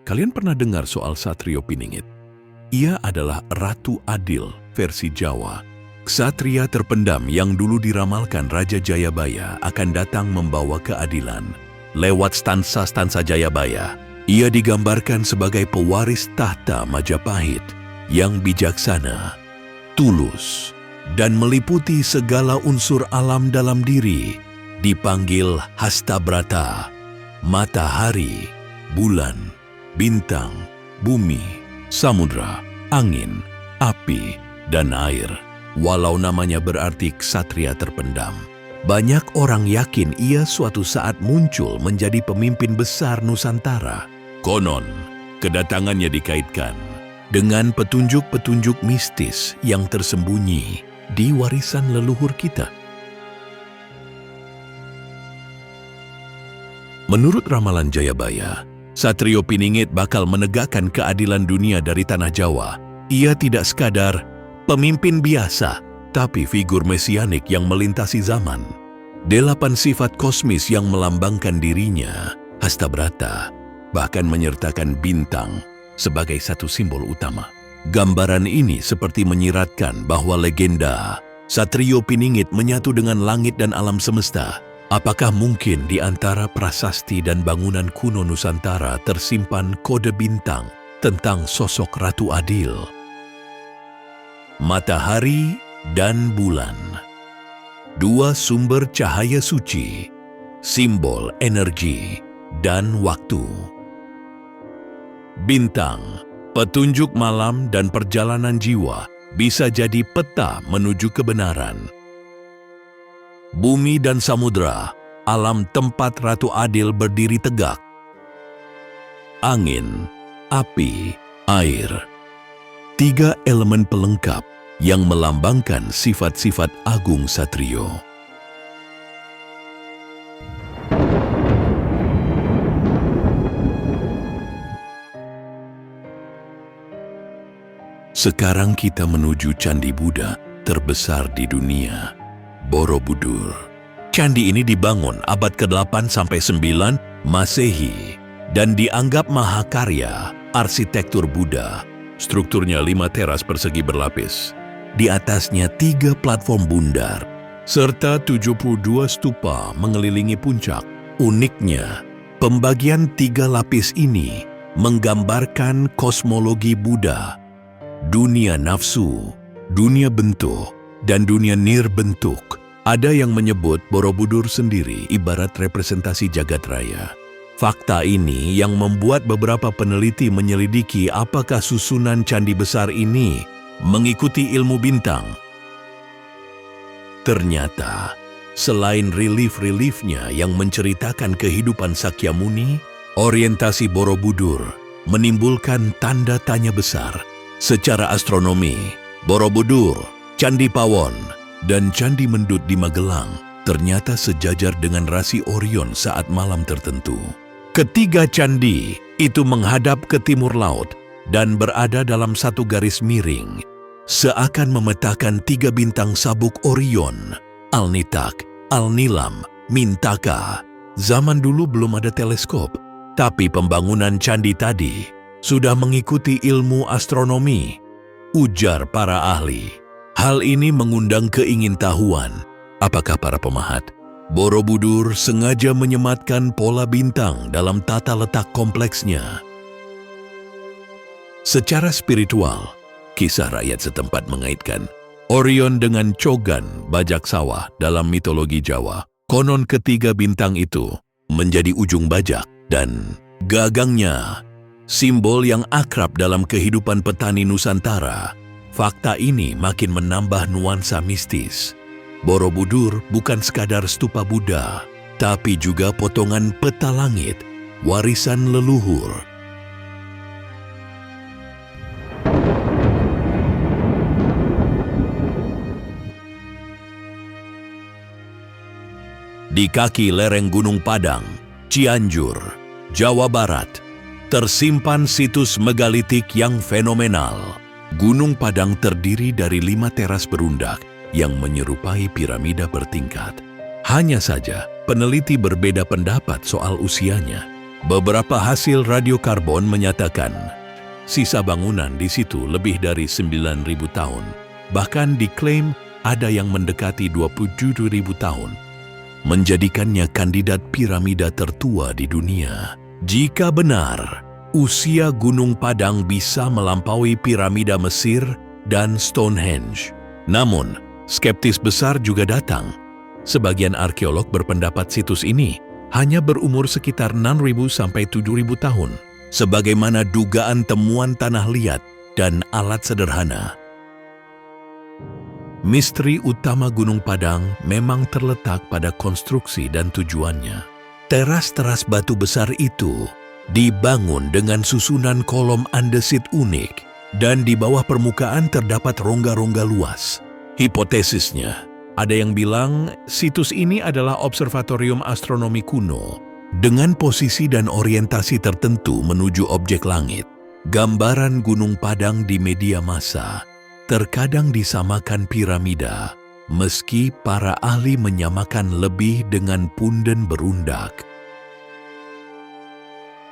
Kalian pernah dengar soal Ksatrio Piningit? Ia adalah Ratu Adil versi Jawa. Ksatria terpendam yang dulu diramalkan Raja Jayabaya akan datang membawa keadilan. Lewat stansa-stansa Jayabaya, ia digambarkan sebagai pewaris tahta Majapahit yang bijaksana, tulus, dan meliputi segala unsur alam dalam diri, dipanggil Hastabrata, matahari, bulan, bintang, bumi, samudra, angin, api, dan air. Walau namanya berarti ksatria terpendam, banyak orang yakin ia suatu saat muncul menjadi pemimpin besar Nusantara. Konon, kedatangannya dikaitkan dengan petunjuk-petunjuk mistis yang tersembunyi di warisan leluhur kita. Menurut ramalan Jayabaya, Ksatrio Piningit bakal menegakkan keadilan dunia dari tanah Jawa. Ia tidak sekadar pemimpin biasa, tapi figur mesianik yang melintasi zaman. 8 sifat kosmis yang melambangkan dirinya, Hastabrata, bahkan menyertakan bintang sebagai satu simbol utama. Gambaran ini seperti menyiratkan bahwa legenda Ksatrio Piningit menyatu dengan langit dan alam semesta. Apakah mungkin di antara prasasti dan bangunan kuno Nusantara tersimpan kode bintang tentang sosok Ratu Adil? Matahari dan bulan, dua sumber cahaya suci, simbol energi dan waktu. Bintang, petunjuk malam dan perjalanan jiwa, bisa jadi peta menuju kebenaran. Bumi dan samudra, alam tempat Ratu Adil berdiri tegak. Angin, api, air, 3 elemen pelengkap yang melambangkan sifat-sifat agung Ksatrio. Sekarang kita menuju Candi Buddha terbesar di dunia, Borobudur. Candi ini dibangun abad ke-8-9 Masehi dan dianggap mahakarya arsitektur Buddha. Strukturnya 5 teras persegi berlapis. Di atasnya 3 platform bundar, serta 72 stupa mengelilingi puncak. Uniknya, pembagian 3 lapis ini menggambarkan kosmologi Buddha, dunia nafsu, dunia bentuk, dan dunia nirbentuk. Ada yang menyebut Borobudur sendiri ibarat representasi jagat raya. Fakta ini yang membuat beberapa peneliti menyelidiki apakah susunan candi besar ini mengikuti ilmu bintang. Ternyata, selain relief-reliefnya yang menceritakan kehidupan Sakyamuni, orientasi Borobudur menimbulkan tanda tanya besar. Secara astronomi, Borobudur, Candi Pawon, dan Candi Mendut di Magelang ternyata sejajar dengan rasi Orion saat malam tertentu. Ketiga candi itu menghadap ke timur laut dan berada dalam satu garis miring, seakan memetakan 3 bintang sabuk Orion, Alnitak, Alnilam, Mintaka. Zaman dulu belum ada teleskop, tapi pembangunan candi tadi sudah mengikuti ilmu astronomi, ujar para ahli. Hal ini mengundang keingintahuan. Apakah para pemahat Borobudur sengaja menyematkan pola bintang dalam tata letak kompleksnya? Secara spiritual, kisah rakyat setempat mengaitkan Orion dengan Cogan, bajak sawah dalam mitologi Jawa. Konon ketiga bintang itu menjadi ujung bajak dan gagangnya, simbol yang akrab dalam kehidupan petani Nusantara. Fakta ini makin menambah nuansa mistis. Borobudur bukan sekadar stupa Buddha, tapi juga potongan peta langit, warisan leluhur. Di kaki lereng Gunung Padang, Cianjur, Jawa Barat, tersimpan situs megalitik yang fenomenal. Gunung Padang terdiri dari 5 teras berundak yang menyerupai piramida bertingkat. Hanya saja, peneliti berbeda pendapat soal usianya. Beberapa hasil radiokarbon menyatakan sisa bangunan di situ lebih dari 9.000 tahun. Bahkan diklaim ada yang mendekati 27.000 tahun, menjadikannya kandidat piramida tertua di dunia. Jika benar, usia Gunung Padang bisa melampaui piramida Mesir dan Stonehenge. Namun, skeptis besar juga datang. Sebagian arkeolog berpendapat situs ini hanya berumur sekitar 6.000 sampai 7.000 tahun, sebagaimana dugaan temuan tanah liat dan alat sederhana. Misteri utama Gunung Padang memang terletak pada konstruksi dan tujuannya. Teras-teras batu besar itu dibangun dengan susunan kolom andesit unik, dan di bawah permukaan terdapat rongga-rongga luas. Hipotesisnya, ada yang bilang situs ini adalah observatorium astronomi kuno dengan posisi dan orientasi tertentu menuju objek langit. Gambaran Gunung Padang di media massa terkadang disamakan piramida, meski para ahli menyamakan lebih dengan punden berundak.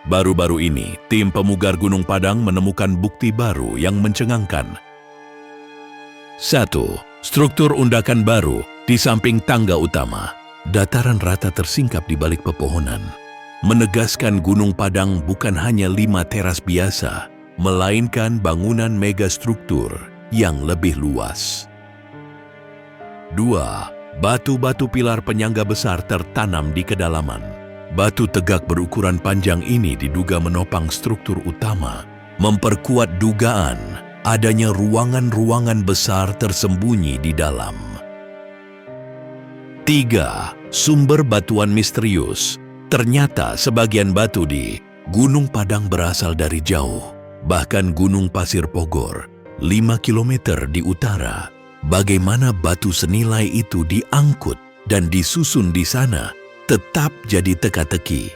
Baru-baru ini, tim pemugar Gunung Padang menemukan bukti baru yang mencengangkan. 1. Struktur undakan baru di samping tangga utama. Dataran rata tersingkap di balik pepohonan, menegaskan Gunung Padang bukan hanya 5 teras biasa, melainkan bangunan megastruktur yang lebih luas. 2. Batu-batu pilar penyangga besar tertanam di kedalaman. Batu tegak berukuran panjang ini diduga menopang struktur utama, memperkuat dugaan adanya ruangan-ruangan besar tersembunyi di dalam. 3. Sumber batuan misterius. Ternyata sebagian batu di Gunung Padang berasal dari jauh, bahkan Gunung Pasir Pogor, 5 km di utara. Bagaimana batu senilai itu diangkut dan disusun di sana tetap jadi teka-teki.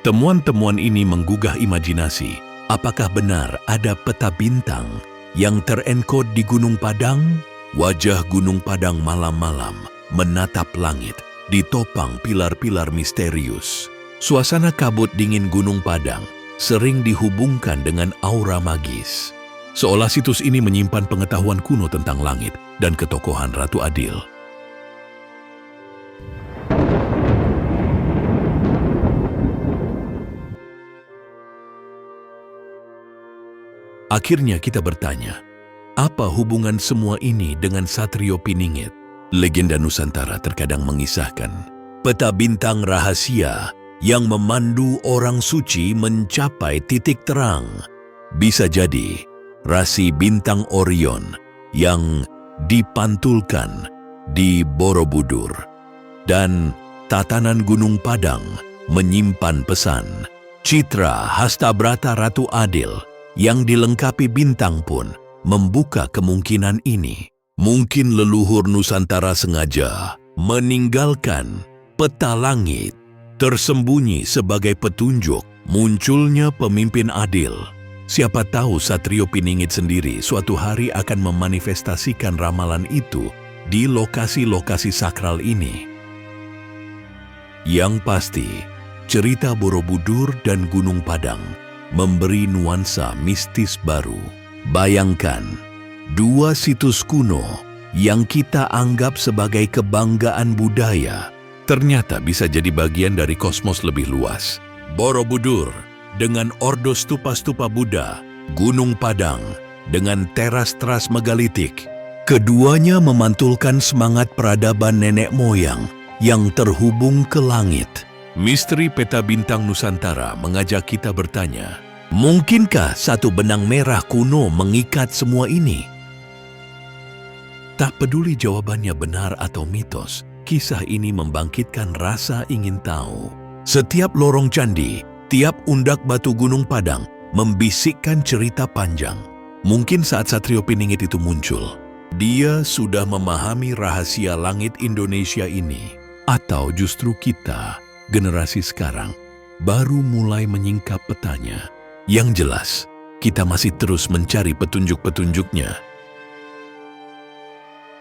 Temuan-temuan ini menggugah imajinasi. Apakah benar ada peta bintang yang terenkod di Gunung Padang? Wajah Gunung Padang malam-malam menatap langit, ditopang pilar-pilar misterius. Suasana kabut dingin Gunung Padang sering dihubungkan dengan aura magis, seolah situs ini menyimpan pengetahuan kuno tentang langit dan ketokohan Ratu Adil. Akhirnya kita bertanya, apa hubungan semua ini dengan Satrio Piningit? Legenda Nusantara terkadang mengisahkan peta bintang rahasia yang memandu orang suci mencapai titik terang. Bisa jadi rasi bintang Orion yang dipantulkan di Borobudur, dan tatanan Gunung Padang menyimpan pesan. Citra Hastabrata Ratu Adil yang dilengkapi bintang pun membuka kemungkinan ini. Mungkin leluhur Nusantara sengaja meninggalkan peta langit tersembunyi sebagai petunjuk munculnya pemimpin adil. Siapa tahu Satrio Piningit sendiri suatu hari akan memanifestasikan ramalan itu di lokasi-lokasi sakral ini. Yang pasti, cerita Borobudur dan Gunung Padang memberi nuansa mistis baru. Bayangkan, 2 situs kuno yang kita anggap sebagai kebanggaan budaya ternyata bisa jadi bagian dari kosmos lebih luas. Borobudur dengan ordo stupa-stupa Buddha, Gunung Padang dengan teras-teras megalitik. Keduanya memantulkan semangat peradaban nenek moyang yang terhubung ke langit. Misteri peta bintang Nusantara mengajak kita bertanya, mungkinkah satu benang merah kuno mengikat semua ini? Tak peduli jawabannya benar atau mitos, kisah ini membangkitkan rasa ingin tahu. Setiap lorong candi, tiap undak batu Gunung Padang membisikkan cerita panjang. Mungkin saat Satrio Piningit itu muncul, dia sudah memahami rahasia langit Indonesia ini. Atau justru kita, generasi sekarang, baru mulai menyingkap petanya. Yang jelas, kita masih terus mencari petunjuk-petunjuknya.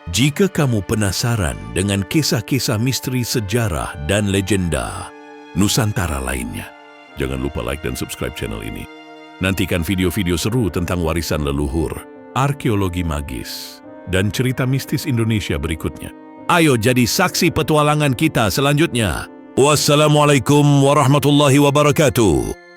Jika kamu penasaran dengan kisah-kisah misteri sejarah dan legenda, Nusantara lainnya. Jangan lupa like dan subscribe channel ini. Nantikan video-video seru tentang warisan leluhur, arkeologi magis, dan cerita mistis Indonesia berikutnya. Ayo jadi saksi petualangan kita selanjutnya. Wassalamualaikum warahmatullahi wabarakatuh.